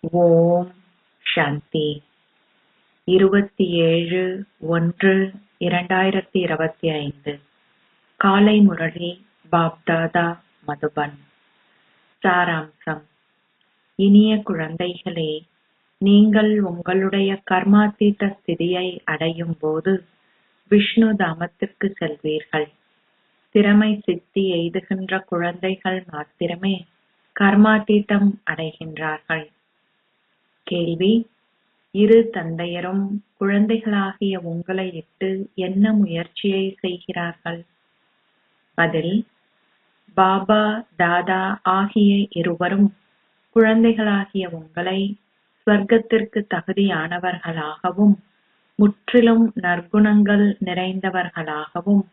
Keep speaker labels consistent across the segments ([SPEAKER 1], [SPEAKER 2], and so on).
[SPEAKER 1] ஓம் சாந்தி. 27-1-2025 காலை முரளி பாப்தாதா மதுபன். சாராம்சம். இனிய குழந்தைகளே, நீங்கள் உங்களுடைய கர்மாத்தீத ஸ்திதியை அடையும் போது விஷ்ணு தாமத்திற்கு செல்வீர்கள். திறமை சித்தி எய்துகின்ற குழந்தைகள் மாத்திரமே கர்மாத்தீதம் அடைகின்றார்கள். கேள்வி: இரு தந்தையரும் குழந்தைகளாகிய உங்களை இட்டு என்ன முயற்சியை செய்கிறார்கள்? பதில்: பாபா தாதா ஆகிய இருவரும் குழந்தைகளாகிய உங்களை ஸ்வர்க்கத்திற்கு தகுதியானவர்களாகவும் முற்றிலும் நற்குணங்கள் நிறைந்தவர்களாகவும்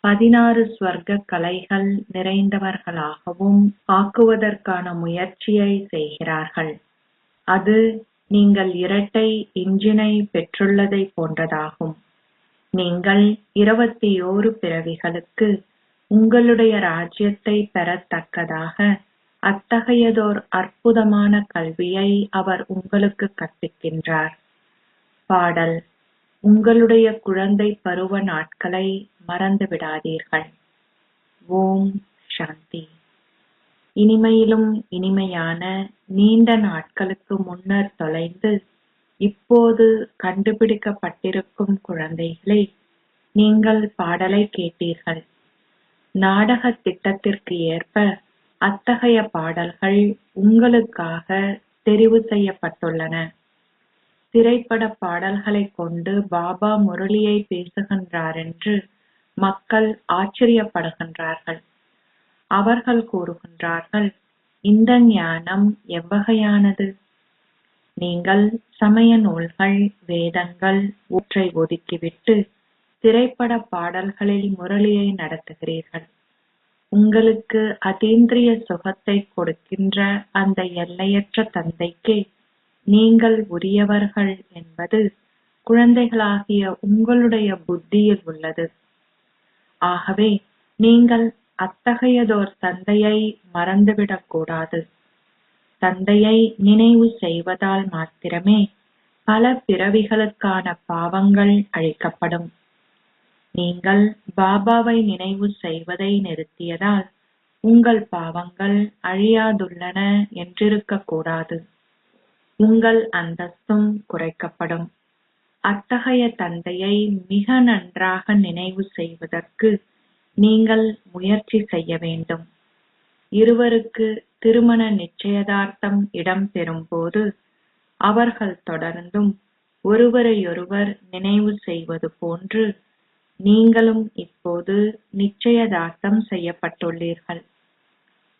[SPEAKER 1] 16 ஸ்வர்க்க கலைகள் நிறைந்தவர்களாகவும் ஆக்குவதற்கான முயற்சியை செய்கிறார்கள். அது நீங்கள் இரட்டை இன்ஜினை பெற்றுள்ளதை போன்றதாகும். நீங்கள் 21 பிறவிகளுக்கு உங்களுடைய ராஜ்யத்தை பெறத்தக்கதாக அத்தகையதோர் அற்புதமான கல்வியை அவர் உங்களுக்கு கற்பிக்கின்றார். பாடல்: உங்களுடைய குழந்தை பருவ நாட்களை மறந்து விடாதீர்கள். ஓம் சாந்தி. இனிமையிலும் இனிமையான நீண்ட நாட்களுக்கு முன்னர் தொலைந்து இப்போது கண்டுபிடிக்கப்பட்டிருக்கும் குழந்தைகளே, நீங்கள் பாடலை கேட்டீர்கள். நாடக திட்டத்திற்கு ஏற்ப அத்தகைய பாடல்கள் உங்களுக்காக தெரிவு செய்யப்பட்டுள்ளன. திரைப்பட பாடல்களை கொண்டு பாபா முரளியை பேசுகின்றாரென்று மக்கள் ஆச்சரியப்படுகின்றார்கள். அவர்கள் கூறுகின்றார்கள், இந்த ஞானம் எவ்வகையானது? நீங்கள் சமய நூல்கள், வேதங்கள் ஊற்றை ஒதுக்கிவிட்டு திரைப்பட பாடல்களில் முரளியை நடத்துகிறீர்கள். உங்களுக்கு அதீந்திரிய சுகத்தை கொடுக்கின்ற அந்த எல்லையற்ற தந்தைக்கு நீங்கள் உரியவர்கள் என்பது குழந்தைகளாகிய உங்களுடைய புத்தியில் உள்ளது. ஆகவே நீங்கள் அத்தகையதோர் தந்தையை மறந்துவிடக் கூடாது. தந்தையை நினைவு செய்வதால் மாத்திரமே பல பிறவிகளுக்கான பாவங்கள் அழிக்கப்படும். நீங்கள் பாபாவை நினைவு செய்வதை நிறுத்தியதால் உங்கள் பாவங்கள் அழியாதுள்ளன என்றிருக்கக்கூடாது. உங்கள் அந்தஸ்தும் குறைக்கப்படும். அத்தகைய தந்தையை மிக நன்றாக நினைவு செய்வதற்கு நீங்கள் முயற்சி செய்ய வேண்டும். இருவருக்கு திருமண நிச்சயதார்த்தம் இடம்பெறும் போது அவர்கள் தொடர்ந்தும் ஒருவரையொருவர் நினைவு செய்வது போன்று நீங்களும் இப்போது நிச்சயதார்த்தம் செய்யப்பட்டுள்ளீர்கள்.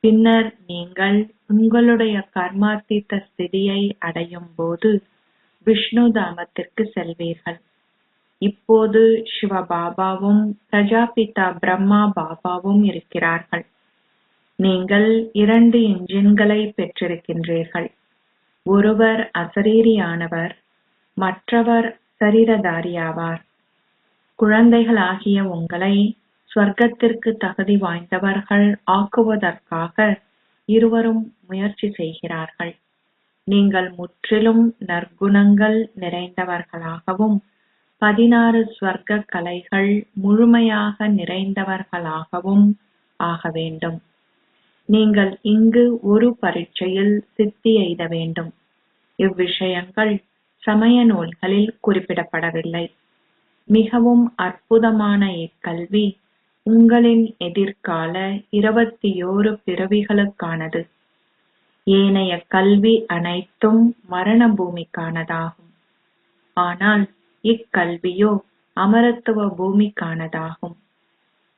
[SPEAKER 1] பின்னர் நீங்கள் உங்களுடைய கர்மாத்தீத ஸ்திதியை அடையும் போது விஷ்ணு தாமத்திற்கு செல்வீர்கள். இப்போது சிவபாபாவும் பிரஜாபிதா பிரம்மா பாபாவும் இருக்கிறார்கள். நீங்கள் 2 இன்ஜின்களை பெற்றிருக்கின்றீர்கள். ஒருவர் அசரீரியானவர், மற்றவர் சரீரதாரியாவார். குழந்தைகளாகிய உங்களை ஸ்வர்க்கத்திற்கு தகுதி வாய்ந்தவர்கள் ஆக்குவதற்காக இருவரும் முயற்சி செய்கிறார்கள். நீங்கள் முற்றிலும் நற்குணங்கள் நிறைந்தவர்களாகவும் 16 ஸ்வர்க்க கலைகள் முழுமையாக நிறைந்தவர்களாகவும் ஆக வேண்டும். நீங்கள் இங்கு ஒரு பரீட்சையில் சித்தி எய்த வேண்டும். இவ்விஷயங்கள் சமய நூல்களில் குறிப்பிடப்படவில்லை. மிகவும் அற்புதமான இக்கல்வி உங்களின் எதிர்கால 21 பிறவிகளுக்கானது. ஏனைய கல்வி அனைத்தும் மரண பூமிக்கானதாகும். ஆனால் இக்கல்வியோ அமரத்துவ பூமிக்கானதாகும்.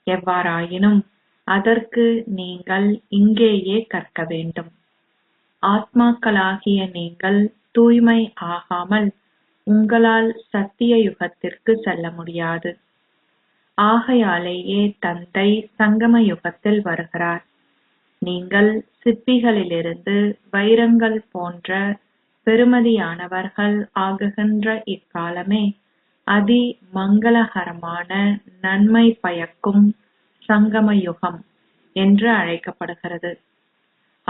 [SPEAKER 1] எவ்வாறாயினும் அதற்கு நீங்கள் இங்கேயே கற்க வேண்டும். ஆத்மாக்களாகிய நீங்கள் தூய்மை ஆகாமல் உங்களால் சத்திய யுகத்திற்கு செல்ல முடியாது. ஆகையாலேயே தந்தை சங்கம யுகத்தில் வருகிறார். நீங்கள் சிப்பிகளிலிருந்து வைரங்கள் போன்ற பெறுமதியானவர்கள் ஆகுகின்ற இக்காலமே அதி மங்களகரமான நன்மை பயக்கும் சங்கம யுகம் என்று அழைக்கப்படுகிறது.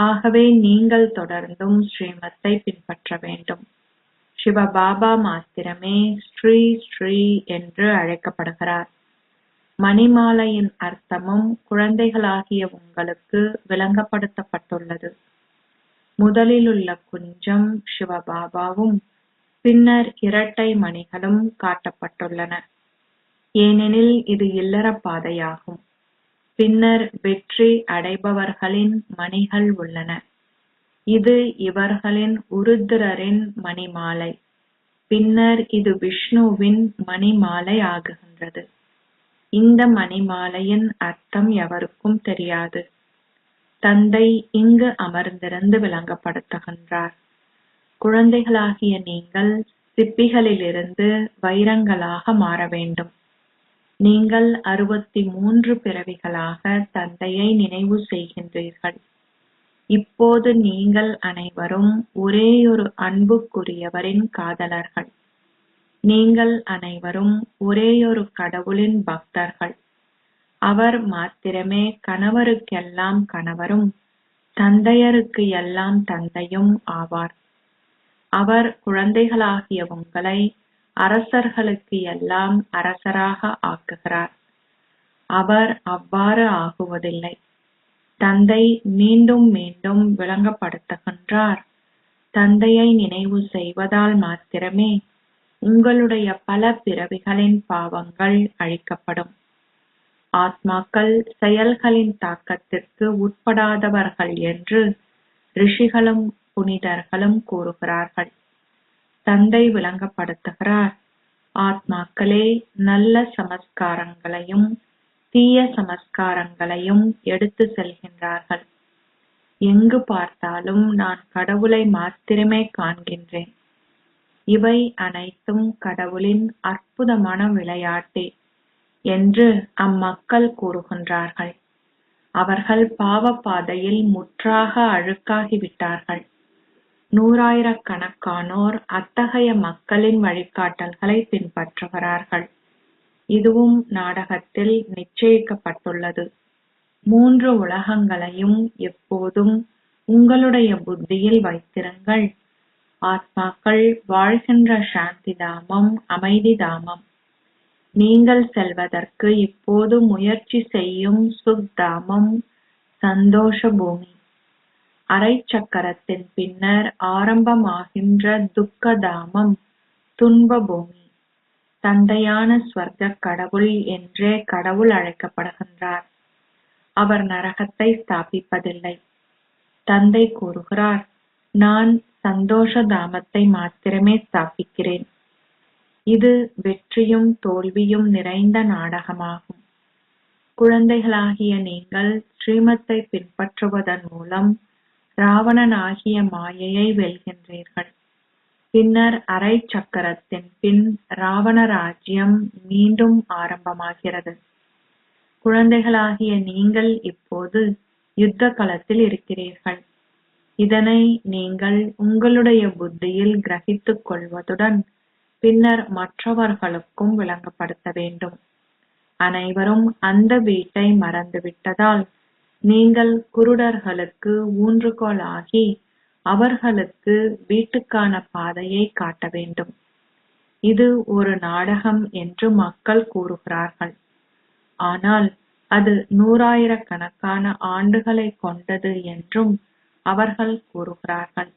[SPEAKER 1] ஆகவே நீங்கள் தொடர்ந்தும் ஸ்ரீமத்தை பின்பற்ற வேண்டும். சிவபாபா மாத்திரமே ஸ்ரீ ஸ்ரீ என்று அழைக்கப்படுகிறார். மணிமாலையின் அர்த்தமும் குழந்தைகளாகிய உங்களுக்கு விளங்கப்படுத்தப்பட்டுள்ளது. முதலிலுள்ள குஞ்சம் சிவபாபாவும் பின்னர் இரட்டை மணிகளும் காட்டப்பட்டுள்ளன. ஏனெனில் இது இல்லற பாதையாகும். பின்னர் வெற்றி அடைபவர்களின் மணிகள் உள்ளன. இது இவர்களின் உருத்திரரின் மணிமாலை. பின்னர் இது விஷ்ணுவின் மணிமாலை ஆகுகின்றது. இந்த மணிமாலையின் அர்த்தம் எவருக்கும் தெரியாது. தந்தை இங்கு அமர்ந்திருந்து விளங்கப்படுத்துகின்றார். குழந்தைகளாகிய நீங்கள் சிப்பிகளிலிருந்து வைரங்களாக மாற வேண்டும். நீங்கள் 63 பிறவிகளாக தந்தையை நினைவு செய்கின்றீர்கள். இப்போது நீங்கள் அனைவரும் ஒரேயொரு அன்புக்குரியவரின் காதலர்கள். நீங்கள் அனைவரும் ஒரேயொரு கடவுளின் பக்தர்கள். அவர் மாத்திரமே கணவருக்கெல்லாம் கணவரும் தந்தையருக்கு எல்லாம் தந்தையும் ஆவார். அவர் குழந்தைகளாகிய உங்களை அரசர்களுக்கு எல்லாம் அரசராக ஆக்குகிறார். அவர் அவ்வாறு ஆகுவதில்லை. தந்தை மீண்டும் மீண்டும் விளங்கப்படுத்துகின்றார். தந்தையை நினைவு செய்வதால் மாத்திரமே உங்களுடைய பல பிறவிகளின் பாவங்கள் அழிக்கப்படும். ஆத்மாக்கள் செயல்களின் தாக்கத்திற்கு உட்படாதவர்கள் என்று ரிஷிகளும் புனிதர்களும் கூறுகிறார்கள். தந்தை விளங்கப்படுத்துகிறார். ஆத்மாக்களே நல்ல சமஸ்காரங்களையும் தீய சமஸ்காரங்களையும் எடுத்து செல்கின்றார்கள். எங்கு பார்த்தாலும் நான் கடவுளை மாத்திரமே காண்கின்றேன். இவை அனைத்தும் கடவுளின் அற்புதமான விளையாட்டே என்று அம்மக்கள் கூறுகின்றார்கள். அவர்கள் பாவ பாதையில் முற்றாக அழுக்காகிவிட்டார்கள். 100,000கணக்கானோர் அத்தகைய மக்களின் வழிகாட்டல்களை பின்பற்றுகிறார்கள். இதுவும் நாடகத்தில் நிச்சயிக்கப்பட்டுள்ளது. 3 உலகங்களையும் எப்போதும் உங்களுடைய புத்தியில் வைத்திருங்கள். ஆத்மாக்கள் வாழ்கின்ற சாந்தி தாமம் அமைதி தாமம். நீங்கள் செல்வதற்கு இப்போது முயற்சி செய்யும் சுக்தாமம் சந்தோஷ பூமி. அரை சக்கரத்தின் பின்னர் ஆரம்பமாகின்ற துக்கதாமம் துன்ப பூமி. தந்தையான ஸ்வர்க்க கடவுள் என்றே கடவுள் அழைக்கப்படுகின்றார். அவர் நரகத்தை ஸ்தாபிப்பதில்லை. தந்தை கூறுகிறார், நான் சந்தோஷ தாமத்தை மாத்திரமே ஸ்தாபிக்கிறேன். இது வெற்றியும் தோல்வியும் நிறைந்த நாடகமாகும். குழந்தைகளாகிய நீங்கள் ஸ்ரீமத்தை பின்பற்றுவதன் மூலம் ராவணனாகிய மாயையை வெல்கின்றீர்கள். பின்னர் அரை சக்கரத்தின் பின் ராவண ராஜ்யம் மீண்டும் ஆரம்பமாகிறது. குழந்தைகளாகிய நீங்கள் இப்போது யுத்த களத்தில் இருக்கிறீர்கள். இதனை நீங்கள் உங்களுடைய புத்தியில் கிரகித்துக் கொள்வதுடன் பின்னர் மற்றவர்களுக்கும் விளங்கப்படுத்த வேண்டும். அனைவரும் அந்த வீட்டை மறந்துவிட்டதால் நீங்கள் குருடர்களுக்கு ஊன்றுகோல் ஆகி அவர்களுக்கு வீட்டுக்கான பாதையை காட்ட வேண்டும். இது ஒரு நாடகம் என்று மக்கள் கூறுகிறார்கள். ஆனால் அது 100,000கணக்கான ஆண்டுகளை கொண்டது என்றும் அவர்கள் கூறுகிறார்கள்.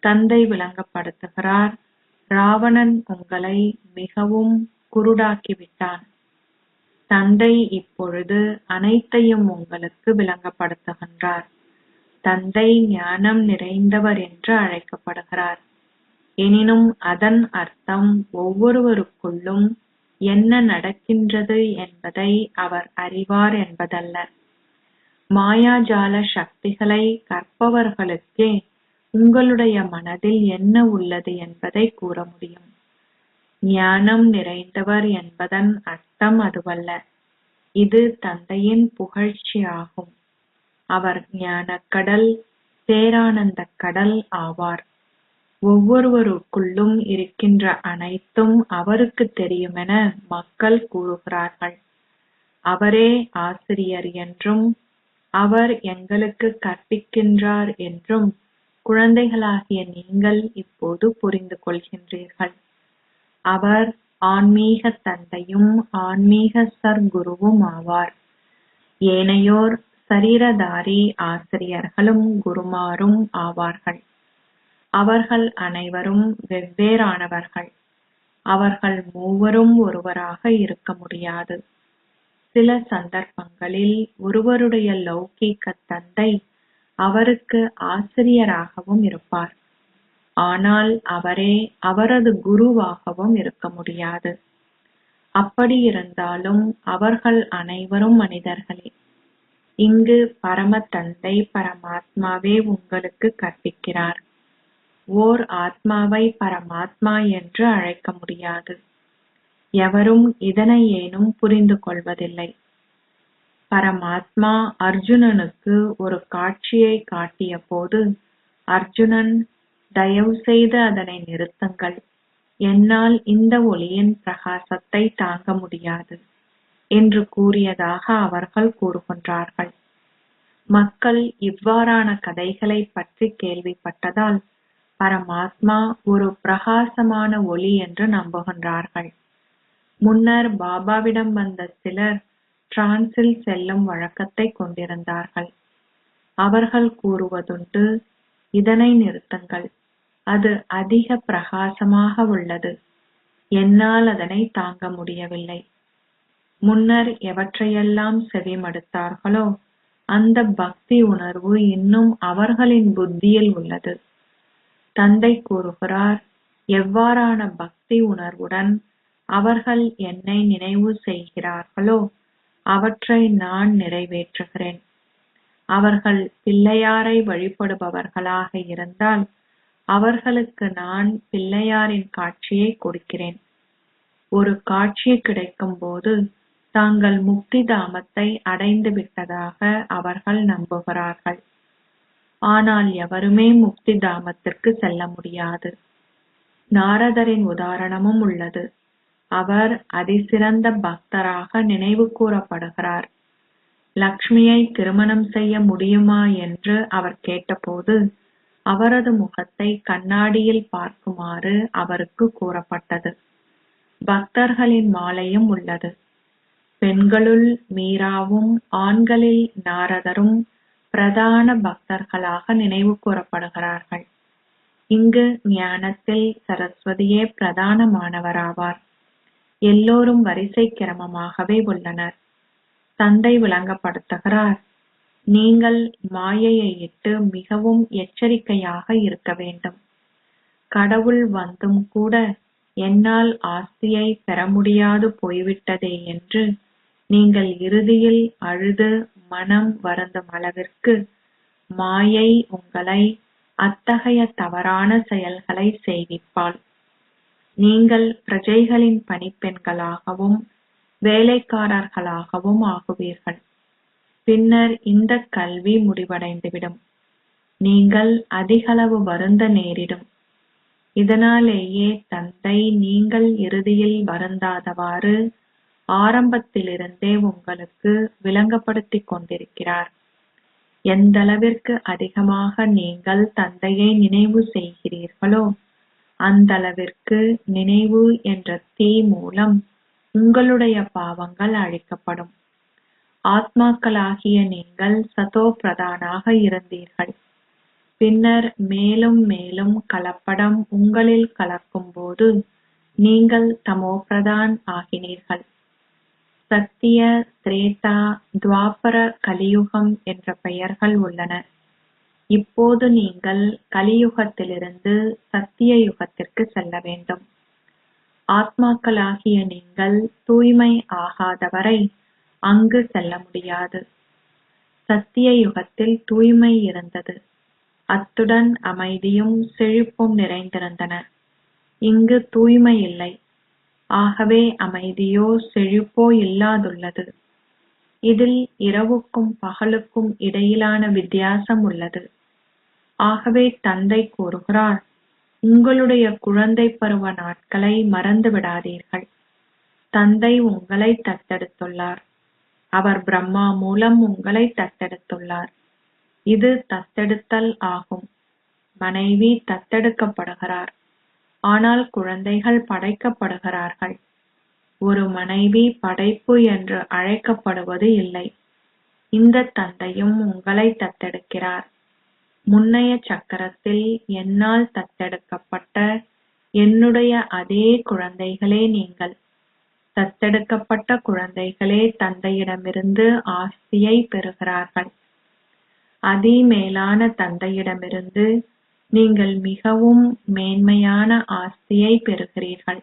[SPEAKER 1] தந்தை விளங்கப்படுத்துகிறார், ராவணன் உங்களை மிகவும் குருடாக்கிவிட்டான். தந்தை இப்பொழுது அனைத்தையும் உங்களுக்கு விளங்கப்படுத்துகின்றார். தந்தை ஞானம் நிறைந்தவர் என்று அழைக்கப்படுகிறார். எனினும் அதன் அர்த்தம் ஒவ்வொருவருக்குள்ளும் என்ன நடக்கின்றது என்பதை அவர் அறிவார் என்பதல்ல. மாயாஜால சக்திகளை கற்பவர்களுக்கே உங்களுடைய மனதில் என்ன உள்ளது என்பதை கூற முடியும். ஞானம் நிறைந்தவர் என்பதன் அர்த்தம் அதுவல்ல. இது தந்தையின் புகழ்ச்சி ஆகும். அவர் ஞானக்கடல், பேரானந்த கடல் ஆவார். ஒவ்வொருவருக்குள்ளும் இருக்கின்ற அனைத்தும் அவருக்கு தெரியுமென மக்கள் கூறுகிறார்கள். அவரே ஆசிரியர் என்றும் அவர் எங்களுக்கு கற்பிக்கின்றார் என்றும் குழந்தைகளாகிய நீங்கள் இப்போது புரிந்து கொள்கின்றீர்கள். அவர் ஆன்மீக தந்தையும் ஆன்மீக சர்க்குருவும் ஆவார். ஏனையோர் சரீரதாரி ஆசிரியர்களும் குருமாரும் ஆவார்கள். அவர்கள் அனைவரும் வெவ்வேறானவர்கள். அவர்கள் மூவரும் ஒருவராக இருக்க முடியாது. சில சந்தர்ப்பங்களில் ஒருவருடைய லௌகீக தந்தை அவருக்கு ஆசிரியராகவும் இருப்பார். ஆனால் அவரே அவரது குருவாகவும் இருக்க முடியாது. அப்படி இருந்தாலும் அவர்கள் அனைவரும் மனிதர்களே. இங்கு பரம தந்தை பரமாத்மாவே உங்களுக்கு கற்பிக்கிறார். ஓர் ஆத்மாவை பரமாத்மா என்று அழைக்க முடியாது. எவரும் இதனை ஏனும் புரிந்து கொள்வதில்லை. பரமாத்மா அர்ஜுனனுக்கு ஒரு காட்சியை காட்டிய போது அர்ஜுனன், தயவு செய்து அதனை நிறுத்துங்கள், என்னால் இந்த ஒளியின் பிரகாசத்தை தாங்க முடியாது என்று கூறியதாக அவர்கள் கூறுகின்றார்கள். மக்கள் இவ்வாறான கதைகளை பற்றி கேள்விப்பட்டதால் பரமாத்மா ஒரு பிரகாசமான ஒளி என்று நம்புகின்றார்கள். முன்னர் பாபாவிடம் வந்த சிலர் டிரான்ஸில் செல்லும் வழக்கத்தை கொண்டிருந்தார்கள். அவர்கள் கூறுவதுண்டு, இதனை நிறுத்துங்கள், அது அதிக பிரகாசமாக உள்ளது, என்னால் அதனை தாங்க முடியவில்லை. முன்னர் எவற்றையெல்லாம் செவிமடுத்தார்களோ அந்த பக்தி உணர்வு இன்னும் அவர்களின் புத்தியில் உள்ளது. தந்தை கூறுகிறார், எவ்வாறான பக்தி உணர்வுடன் அவர்கள் என்னை நினைவு செய்கிறார்களோ அவற்றை நான் நிறைவேற்றுகிறேன். அவர்கள் பிள்ளையாரை வழிபடுபவர்களாக இருந்தால் அவர்களுக்கு நான் பிள்ளையாரின் காட்சியை கொடுக்கிறேன். ஒரு காட்சி கிடைக்கும் போது தாங்கள் முக்தி தாமத்தை அடைந்து விட்டதாக அவர்கள் நம்புகிறார்கள். ஆனால் எவருமே முக்தி தாமத்திற்கு செல்ல முடியாது. நாரதரின் உதாரணமும் உள்ளது. அவர் அதிசிறந்த பக்தராக நினைவு கூறப்படுகிறார். லக்ஷ்மியை திருமணம் செய்ய முடியுமா என்று அவர் கேட்டபோது அவரது முகத்தை கண்ணாடியில் பார்க்குமாறு அவருக்கு கூறப்பட்டது. பக்தர்களின் மாலையும் உள்ளது. பெண்களுள் மீராவும் ஆண்களில் நாரதரும் பிரதான பக்தர்களாக நினைவு கூறப்படுகிறார்கள். இங்கு ஞானத்தில் சரஸ்வதியே பிரதானமானவராவார். எல்லோரும் வரிசை கிரமமாகவே உள்ளனர். தந்தை விளங்கப்படுத்துகிறார், நீங்கள் மாயையை இட்டு மிகவும் எச்சரிக்கையாக இருக்க வேண்டும். கடவுள் வந்தும் கூட என்னால் ஆஸ்தியை பெற முடியாது போய்விட்டதே என்று நீங்கள் இறுதியில் அழுது மனம் வருந்தும் அளவிற்கு மாயை உங்களை அத்தகைய தவறான செயல்களை செய்விப்பாள். நீங்கள் பிரஜைகளின் பணிப்பெண்களாகவும் வேலைக்காரர்களாகவும் ஆகுவீர்கள். பின்னர் இந்த கல்வி முடிவடைந்துவிடும். நீங்கள் அதிகளவு வருந்த நேரிடும். இதனாலேயே தந்தை நீங்கள் இறுதியில் வருந்தாதவாறு ஆரம்பத்திலிருந்தே உங்களுக்கு விளங்கப்படுத்திக் கொண்டிருக்கிறார். எந்தளவிற்கு அதிகமாக நீங்கள் தந்தையை நினைவு செய்கிறீர்களோ அந்தளவிற்கு நினைவு என்ற தீ மூலம் உங்களுடைய பாவங்கள் அழிக்கப்படும். ஆத்மாக்களாகிய நீங்கள் சதோ பிரதானாக இருந்தீர்கள். பின்னர் மேலும் மேலும் கலப்படம் உங்களில் கலக்கும் போது நீங்கள் தமோ பிரதான் ஆகினீர்கள். சத்திய, திரேதா, துவாபர, கலியுகம் என்ற பெயர்கள் உள்ளன. இப்போது நீங்கள் கலியுகத்திலிருந்து சத்திய யுகத்திற்கு செல்ல வேண்டும். ஆத்மாக்களாகிய நீங்கள் தூய்மை ஆகாதவரை அங்கு செல்ல முடியாது. சத்திய யுகத்தில் தூய்மை இருந்தது. அத்துடன் அமைதியும் செழிப்பும் நிறைந்திருந்தன. இங்கு தூய்மை இல்லை. ஆகவே அமைதியோ செழிப்போ இல்லாதுள்ளது. இதில் இரவுக்கும் பகலுக்கும் இடையிலான வித்தியாசம் உள்ளது. ஆகவே தந்தை கூறுகிறார், உங்களுடைய குழந்தை பருவ நாட்களை மறந்து விடாதீர்கள். தந்தை உங்களை தத்தெடுத்துள்ளார். அவர் பிரம்மா மூலம் உங்களை தத்தெடுத்துள்ளார். இது தத்தெடுத்தல் ஆகும். மனைவி தத்தெடுக்கப்படுகிறார், ஆனால் குழந்தைகள் படைக்கப்படுகிறார்கள். ஒரு மனைவி படைப்பு என்று அழைக்கப்படுவது இல்லை. இந்த தந்தையும் உங்களை தத்தெடுக்கிறார். முன்னைய சக்கரத்தில் என்னால் தத்தெடுக்கப்பட்ட என்னுடைய அதே குழந்தைகளே நீங்கள். தத்தெடுக்கப்பட்ட குழந்தைகளே தந்தையிடமிருந்து ஆஸ்தியை பெறுகிறார்கள். அதிமேலான தந்தையிடமிருந்து நீங்கள் மிகவும் மேன்மையான ஆஸ்தியை பெறுகிறீர்கள்.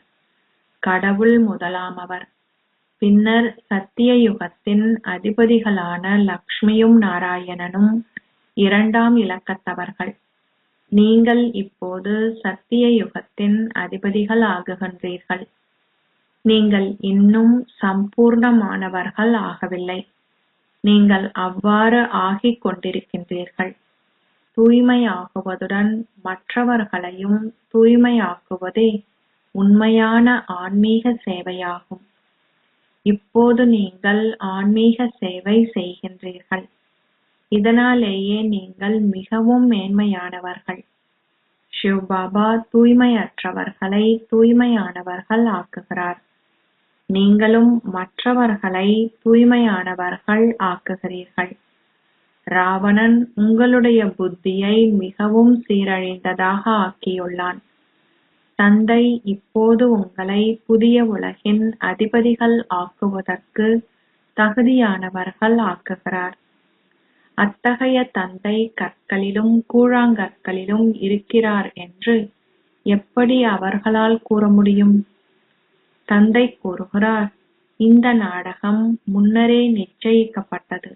[SPEAKER 1] கடவுள் முதலாமவர். பின்னர் சத்திய யுகத்தின் அதிபதிகளான லக்ஷ்மியும் நாராயணனும் இரண்டாம் இலக்கத்தவர்கள். நீங்கள் இப்போது சத்திய யுகத்தின் அதிபதிகள் ஆகுகின்றீர்கள். நீங்கள் இன்னும் சம்பூர்ணமானவர்கள் ஆகவில்லை. நீங்கள் அவ்வாறு ஆகிக் கொண்டிருக்கின்றீர்கள். தூய்மையாகுவதுடன் மற்றவர்களையும் தூய்மையாக்குவதே உண்மையான ஆன்மீக சேவையாகும். இப்போது நீங்கள் ஆன்மீக சேவை செய்கின்றீர்கள். இதனாலேயே நீங்கள் மிகவும் மேன்மையானவர்கள். ஷிவ் பாபா தூய்மையற்றவர்களை தூய்மையானவர்கள் ஆக்குகிறார். நீங்களும் மற்றவர்களை தூய்மையானவர்கள் ஆக்குகிறீர்கள். ராவணன் உங்களுடைய புத்தியை மிகவும் சீரழிந்ததாக ஆக்கியுள்ளான். தந்தை இப்போது உங்களை புதிய உலகின் அதிபதிகள் ஆக்குவதற்கு தகுதியானவர்கள் ஆக்குகிறார். அத்தகைய தந்தை கற்களிலும் கூழாங்கற்களிலும் இருக்கிறார் என்று எப்படி அவர்களால் கூற முடியும்? தந்தை கூறுகிறார், இந்த நாடகம் முன்னரே நிச்சயிக்கப்பட்டது.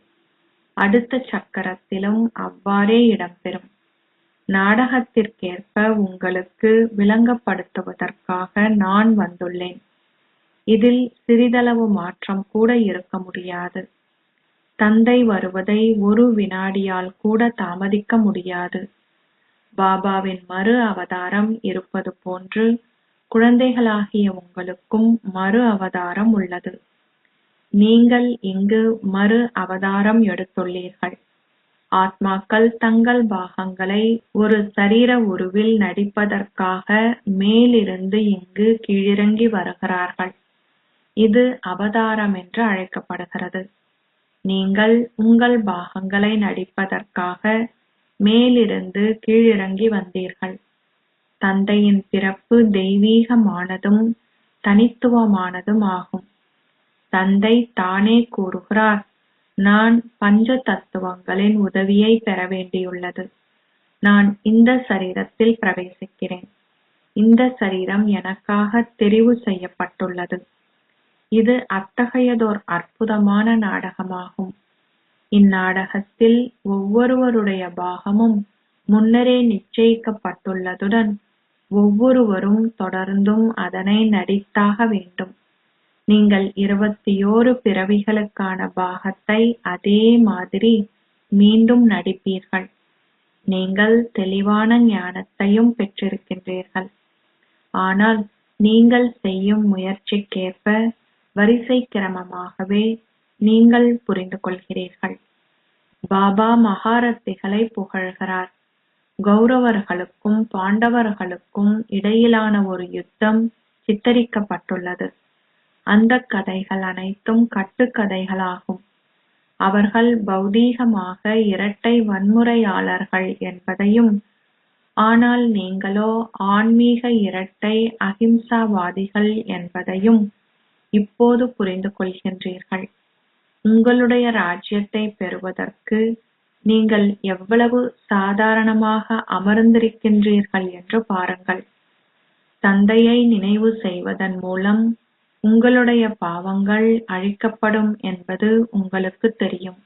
[SPEAKER 1] அடுத்த சக்கரத்திலும் அவ்வாறே இடம்பெறும். நாடகத்திற்கேற்ப உங்களுக்கு விளங்கப்படுத்துவதற்காக நான் வந்துள்ளேன். இதில் சிறிதளவு மாற்றம் கூட இருக்க முடியாது. தந்தை வருவதை ஒரு வினாடியால் கூட தாமதிக்க முடியாது. பாபாவின் மறு அவதாரம் இருப்பது போன்று குழந்தைகளாகிய உங்களுக்கும் மறு அவதாரம் உள்ளது. நீங்கள் இங்கு மறு அவதாரம் எடுத்துள்ளீர்கள். ஆத்மாக்கள் தங்கள் பாகங்களை ஒரு சரீர உருவில் நடிப்பதற்காக மேலிருந்து இங்கு கீழிறங்கி வருகிறார்கள். இது அவதாரம் என்று அழைக்கப்படுகிறது. நீங்கள் உங்கள் பாகங்களை நடிப்பதற்காக மேலிருந்து கீழிறங்கி வந்தீர்கள். தந்தையின் பிறப்பு தெய்வீகமானதும் தனித்துவமானதும் ஆகும். தந்தை தானே கூறுகிறார், நான் பஞ்ச தத்துவங்களின் உதவியை பெற வேண்டியுள்ளது. நான் இந்த சரீரத்தில் பிரவேசிக்கிறேன். இந்த சரீரம் எனக்காக தெரிவு செய்யப்பட்டுள்ளது. இது அத்தகையதோர் அற்புதமான நாடகமாகும். இந்நாடகத்தில் ஒவ்வொருவருடைய பாகமும் முன்னரே நிச்சயிக்கப்பட்டுள்ளதுடன் ஒவ்வொருவரும் தொடர்ந்தும் அதனை நடித்தாக வேண்டும். நீங்கள் 21 பிறவிகளுக்கான பாகத்தை அதே மாதிரி மீண்டும் நடிப்பீர்கள். நீங்கள் தெளிவான ஞானத்தையும் பெற்றிருக்கின்றீர்கள். ஆனால் நீங்கள் செய்யும் முயற்சிக்கேற்ப வரிசை கிரமமாகவே நீங்கள் புரிந்து கொள்கிறீர்கள். பாபா மகாரத்திகளை புகழ்கிறார். கௌரவர்களுக்கும் பாண்டவர்களுக்கும் இடையிலான ஒரு யுத்தம் சித்தரிக்கப்பட்டுள்ளது. அந்த கதைகள் அனைத்தும் கட்டுக்கதைகளாகும். அவர்கள் பௌதீகமாக இரட்டை வன்முறையாளர்கள் என்பதையும், ஆனால் நீங்களோ ஆன்மீக இரட்டை அகிம்சாவாதிகள் என்பதையும் இப்போது புரிந்து கொள்கின்றீர்கள். உங்களுடைய ராஜ்யத்தை பெறுவதற்கு நீங்கள் எவ்வளவு சாதாரணமாக அமர்ந்திருக்கின்றீர்கள் என்று பாருங்கள். தந்தையை நினைவு செய்வதன் மூலம் உங்களுடைய பாவங்கள் அழிக்கப்படும் என்பது உங்களுக்கு தெரியும்.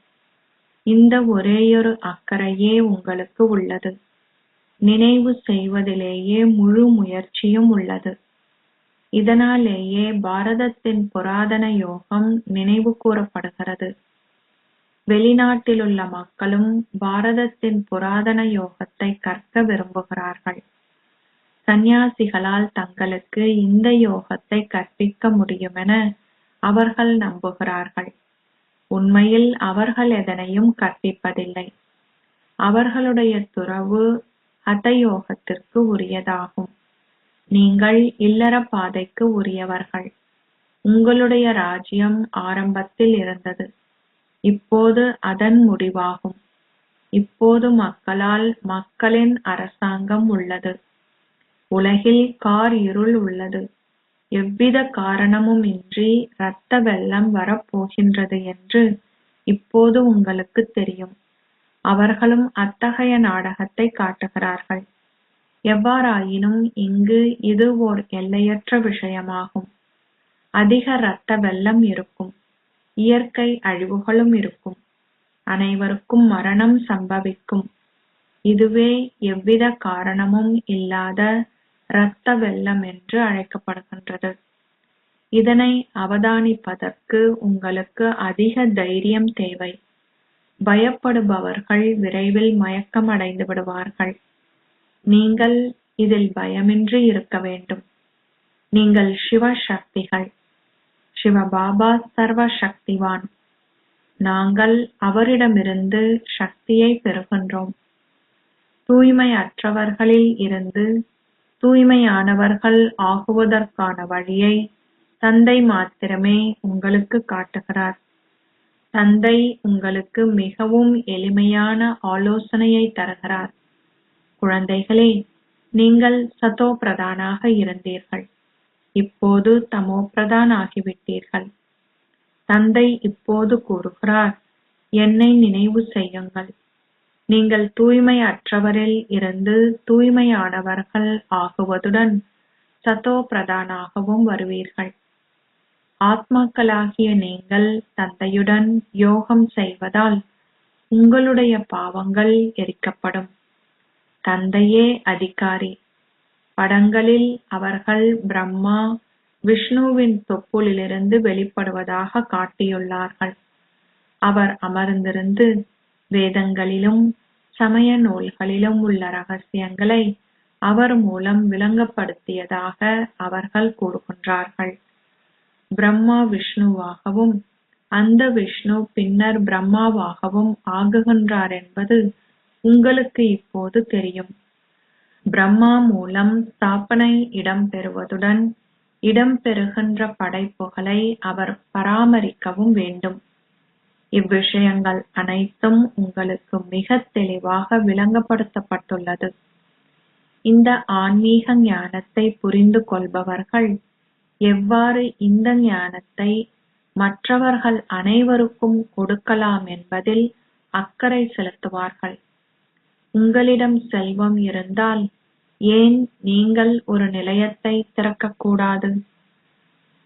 [SPEAKER 1] இந்த ஒரேயொரு அக்கறையே உங்களுக்கு உள்ளது. நினைவு செய்வதிலேயே முழு முயற்சியும் உள்ளது. இதனாலேயே பாரதத்தின் புராதன யோகம் நினைவு கூறப்படுகிறது. வெளிநாட்டிலுள்ள மக்களும் பாரதத்தின் புராதன யோகத்தை கற்க விரும்புகிறார்கள். சந்நியாசிகளால் தங்களுக்கு இந்த யோகத்தை கற்பிக்க முடியுமென அவர்கள் நம்புகிறார்கள். உண்மையில் அவர்கள் எதனையும் கற்பிப்பதில்லை. அவர்களுடைய துறவு ஹதயோகத்திற்கு உரியதாகும். நீங்கள் இல்லற பாதைக்கு உரியவர்கள். உங்களுடைய ராஜ்யம் ஆரம்பத்தில் இருந்தது, இப்போது அதன் முடிவாகும். இப்போது மக்களால் மக்களின் அரசாங்கம் உள்ளது. உலகில் கார் இருள் உள்ளது. எவ்வித காரணமும் இன்றி இரத்த வெள்ளம் வரப்போகின்றது என்று இப்போது உங்களுக்கு தெரியும். அவர்களும் அத்தகைய நாடகத்தை காட்டுகிறார்கள். எவ்வாறாயினும் இங்கு இது ஓர் எல்லையற்ற விஷயமாகும். அதிக இரத்த வெள்ளம் இருக்கும். இயற்கை அழிவுகளும் இருக்கும். அனைவருக்கும் மரணம் சம்பவிக்கும். இதுவே எவ்வித காரணமும் இல்லாத இரத்த வெள்ளம் என்று அழைக்கப்படுகின்றது. இதனை அவதானிப்பதற்கு உங்களுக்கு அதிக தைரியம் தேவை. பயப்படுபவர்கள் விரைவில் மயக்கமடைந்து விடுவார்கள். நீங்கள் இதில் பயமின்றி இருக்க வேண்டும். நீங்கள் சிவ சக்திகள். சிவபாபா சர்வ சக்திவான். நாங்கள் அவரிடமிருந்து சக்தியை பெறுகின்றோம். தூய்மையற்றவர்களில் இருந்து தூய்மையானவர்கள் ஆகுவதற்கான வழியை தந்தை மாத்திரமே உங்களுக்கு காட்டுகிறார். தந்தை உங்களுக்கு மிகவும் எளிமையான ஆலோசனையை தருகிறார். குழந்தைகளே, நீங்கள் சதோ பிரதானாக இருந்தீர்கள். இப்போது தமோ பிரதான் ஆகிவிட்டீர்கள். தந்தை இப்போது கூறுகிறார், என்னை நினைவு செய்யுங்கள். நீங்கள் தூய்மையற்றவரில் இருந்து தூய்மையானவர்கள் ஆகுவதுடன் சதோ பிரதானாகவும் வருவீர்கள். ஆத்மாக்களாகிய நீங்கள் தந்தையுடன் யோகம் செய்வதால் உங்களுடைய பாவங்கள் எரிக்கப்படும். தந்தையே அதிகாரி. படங்களில் அவர்கள் பிரம்மா விஷ்ணுவின் தொப்புளிலிருந்து வெளிப்படுவதாக காட்டியுள்ளார்கள். அவர் அமர்ந்திருந்து வேதங்களிலும் சமய நூல்களிலும் உள்ள ரகசியங்களை அவர் மூலம் விளங்கப்படுத்தியதாக அவர்கள் கூறுகின்றார்கள். பிரம்மா விஷ்ணுவாகவும் அந்த விஷ்ணு பின்னர் பிரம்மாவாகவும் ஆகுகின்றார் என்பது உங்களுக்கு இப்போது தெரியும். பிரம்மா மூலம் ஸ்தாபனை இடம்பெறுவதுடன் இடம்பெறுகின்ற படைப்புகளை அவர் பராமரிக்கவும் வேண்டும். இவ்விஷயங்கள் அனைத்தும் உங்களுக்கு மிக தெளிவாக விளங்கப்படுத்தப்பட்டுள்ளது. இந்த ஆன்மீக ஞானத்தை புரிந்து கொள்பவர்கள் எவ்வாறு இந்த ஞானத்தை மற்றவர்கள் அனைவருக்கும் கொடுக்கலாம் என்பதில் அக்கறை செலுத்துவார்கள். உங்களிடம் செல்வம் இருந்தால் ஏன் நீங்கள் ஒரு நிலையத்தை திறக்கக்கூடாது?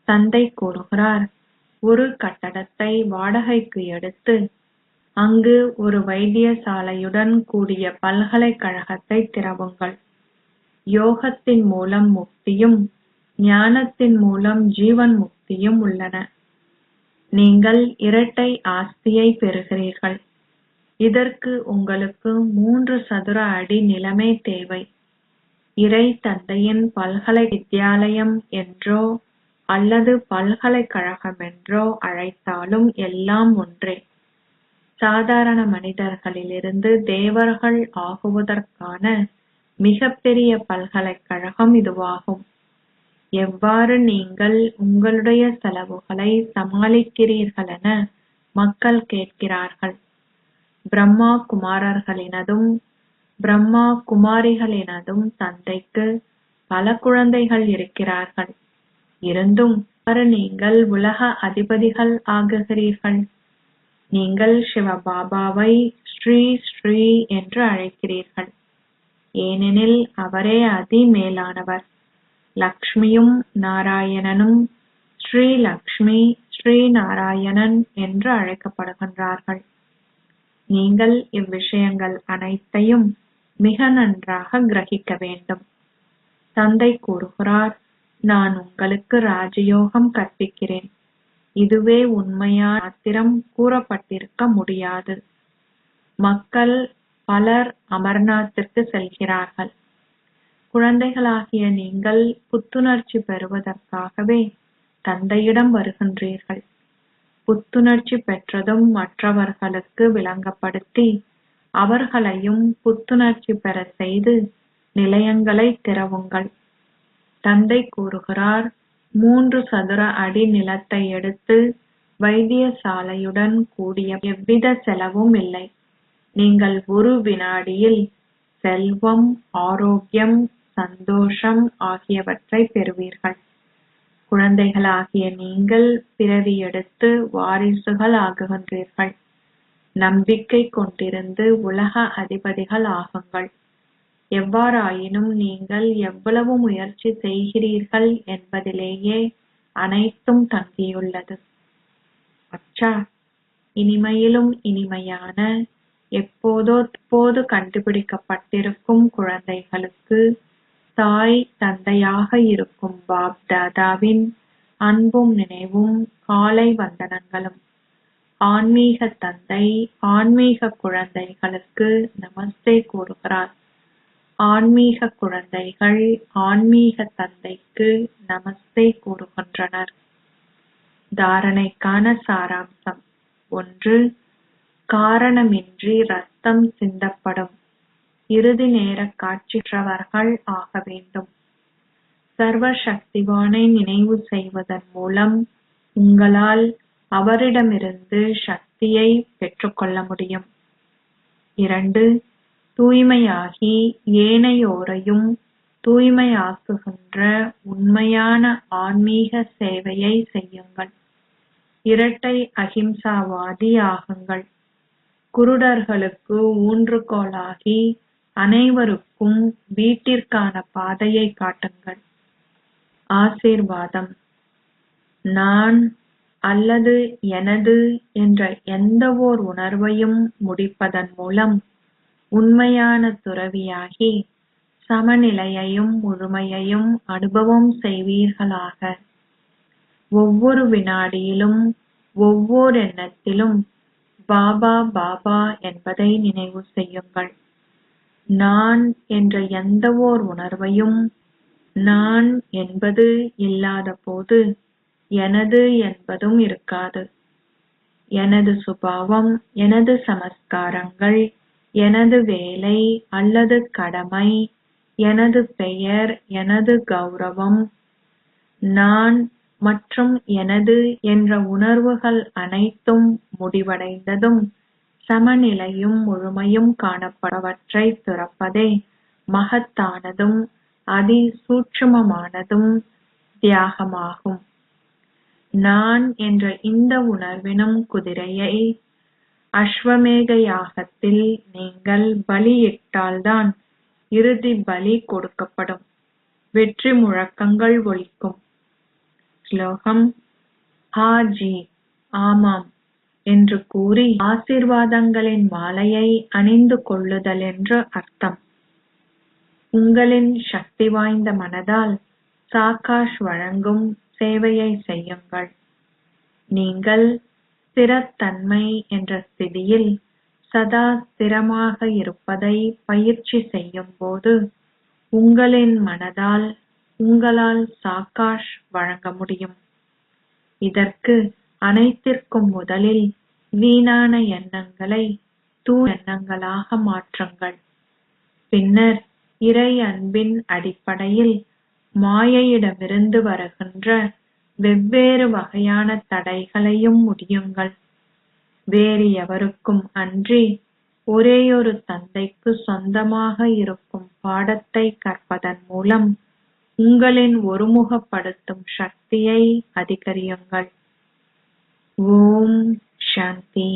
[SPEAKER 1] தந்தை கூறுகிறார், ஒரு கட்டடத்தை வாடகைக்கு எடுத்து அங்கு ஒரு வைத்தியசாலையுடன் கூடிய பல்கலைக்கழகத்தை திறவுங்கள். யோகத்தின் மூலம் முக்தியும் ஞானத்தின் மூலம் ஜீவன் முக்தியும் உள்ளன. நீங்கள் இரட்டை ஆஸ்தியை பெறுகிறீர்கள். இதற்கு உங்களுக்கு 3 சதுர அடி நிலமே தேவை. இறை தந்தையின் பல்கலை வித்யாலயம் என்றோ அல்லது பல்கலைக்கழகம் என்றோ அழைத்தாலும் எல்லாம் ஒன்றே. சாதாரண மனிதர்களிலிருந்து தேவர்கள் ஆகுவதற்கான மிகப்பெரிய பல்கலைக்கழகம் இதுவாகும். எவ்வாறு நீங்கள் உங்களுடைய செலவுகளை சமாளிக்கிறீர்கள் என மக்கள் கேட்கிறார்கள். பிரம்மா குமாரர்களினதும் பிரம்மா குமாரிகளினதும் தந்தைக்கு பல குழந்தைகள் இருக்கிறார்கள். இருந்தும் நீங்கள் உலக அதிபதிகள் ஆகுகிறீர்கள். நீங்கள் சிவபாபாவை ஸ்ரீ ஸ்ரீ என்று அழைக்கிறீர்கள். ஏனெனில் அவரே அதி மேலானவர். லக்ஷ்மியும் நாராயணனும் ஸ்ரீ லக்ஷ்மி ஸ்ரீ நாராயணன் என்று அழைக்கப்படுகின்றார்கள். நீங்கள் இவ்விஷயங்கள் அனைத்தையும் மிக நன்றாக கிரகிக்க வேண்டும். தந்தை கூறுகிறார், நான் உங்களுக்கு ராஜயோகம் கற்பிக்கிறேன். இதுவே உண்மையான மாத்திரம் கூறப்பட்டிருக்க முடியாது. மக்கள் பலர் அமர்நாத்திற்கு செல்கிறார்கள். குழந்தைகளாகிய நீங்கள் புத்துணர்ச்சி பெறுவதற்காகவே தந்தையிடம் வருகின்றீர்கள். புத்துணர்ச்சி பெற்றதும் மற்றவர்களுக்கு விளங்கப்படுத்தி அவர்களையும் புத்துணர்ச்சி பெற செய்து நிலையங்களை திறவுங்கள். தந்தை கூறுகிறார், 3 சதுர அடி நிலத்தை எடுத்து வைத்தியசாலையுடன் கூடிய எவ்வித செலவும் இல்லை. நீங்கள் ஒரு வினாடியில் செல்வம், ஆரோக்கியம், சந்தோஷம் ஆகியவற்றை பெறுவீர்கள். குழந்தைகளாகிய நீங்கள் பிறவி எடுத்து வாரிசுகள் ஆகுகின்றீர்கள். நம்பிக்கை கொண்டிருந்து உலக அதிபதிகள் ஆகுங்கள். எவ்வாறாயினும் நீங்கள் எவ்வளவு முயற்சி செய்கிறீர்கள் என்பதிலேயே அனைத்தும் தங்கியுள்ளது. அச்சா, இனிமையிலும் இனிமையான எப்போது கண்டுபிடிக்கப்பட்டிருக்கும் குழந்தைகளுக்கு தாய் தந்தையாக இருக்கும் பாப் தாதாவின் அன்பும் நினைவும் காலை வந்தனங்களும். ஆன்மீக தந்தை ஆன்மீக குழந்தைகளுக்கு நமஸ்தே கூறுகிறார். ஆன்மீக குழந்தைகள் ஆன்மீக தந்தைக்கு நமஸ்தே கூறுகின்றனர். தாரணைக்கான சாராம்சம். 1. காரணமின்றி ரத்தம் சிந்தப்படும் இறுதி நேர காட்சிற்றவர்கள் ஆக வேண்டும். சர்வ சக்திவானை நினைவு செய்வதன் மூலம் உங்களால் அவரிடமிருந்து சக்தியை பெற்றுக்கொள்ள முடியும். 2. தூய்மையாகி ஏனையோரையும் தூய்மையாக்குகின்ற உண்மையான ஆன்மீக சேவையை செய்யுங்கள். இரட்டை அகிம்சாவாதி ஆகுங்கள். குருடர்களுக்கு ஊன்றுகோலாகி அனைவருக்கும் வீட்டிற்கான பாதையை காட்டுங்கள். ஆசீர்வாதம். நான் அல்லது எனது என்ற எந்தவோர் உணர்வையும் முடிப்பதன் மூலம் உண்மையான துறவியாகி சமநிலையையும் முழுமையையும் அனுபவம் செய்வீர்களாக. ஒவ்வொரு வினாடியிலும் ஒவ்வொரு எண்ணத்திலும் பாபா பாபா என்பதை நினைவு செய்யுங்கள். நான் என்ற எந்தவோர் உணர்வையும் நான் என்பது இல்லாத போது எனது என்பதும் இருக்காது. எனது சுபாவம், எனது சமஸ்காரங்கள், எனது வேலை அல்லது கடமை, எனது பெயர், எனது கௌரவம், நான் மற்றும் எனது என்ற உணர்வுகள் அனைத்தும் முடிவடைந்ததும் சமநிலையும் முழுமையும் காணப்படுவற்றை துறப்பதே மகத்தானதும் அதி சூட்சுமமானதும் தியாகமாகும். நான் என்ற இந்த உணர்வினும் குதிரையை அஸ்வமேத யாகத்தில் நீங்கள் பலியிட்டால்தான் இறுதி பலி கொடுக்கப்படும். வெற்றி முழக்கங்கள் ஒலிக்கும். ஸ்லோகம். ஹாஜி, ஆமாம் என்று கூறி ஆசீர்வாதங்களின் மாலையை அணிந்து கொள்ளுதல் என்று அர்த்தம். உங்களின் சக்தி வாய்ந்த மனதால் சாகாஷ் வழங்கும் சேவையை செய்யுங்கள். நீங்கள் ஸ்திரத்தன்மை என்ற ஸ்திதியில் சதா ஸ்திரமாக இருப்பதை பயிற்சி செய்யும் போது உங்களின் மனதால் உங்களால் சாகாஷ் வழங்க முடியும். இதற்கு அனைத்திற்கும் முதலில் வீணான எண்ணங்களை தூய எண்ணங்களாக மாற்றுங்கள். பின்னர் இறை அன்பின் அடிப்படையில் மாயையிடமிருந்து வருகின்ற வெவ்வேறு வகையான தடைகளையும் முடியுங்கள். வேறு எவருக்கும் அன்றி ஒரேயொரு தந்தைக்கு சொந்தமாக இருக்கும் பாடத்தை கற்பதன் மூலம் உங்களின் ஒருமுகப்படுத்தும் சக்தியை அதிகரியுங்கள். ஓம் சாந்தி.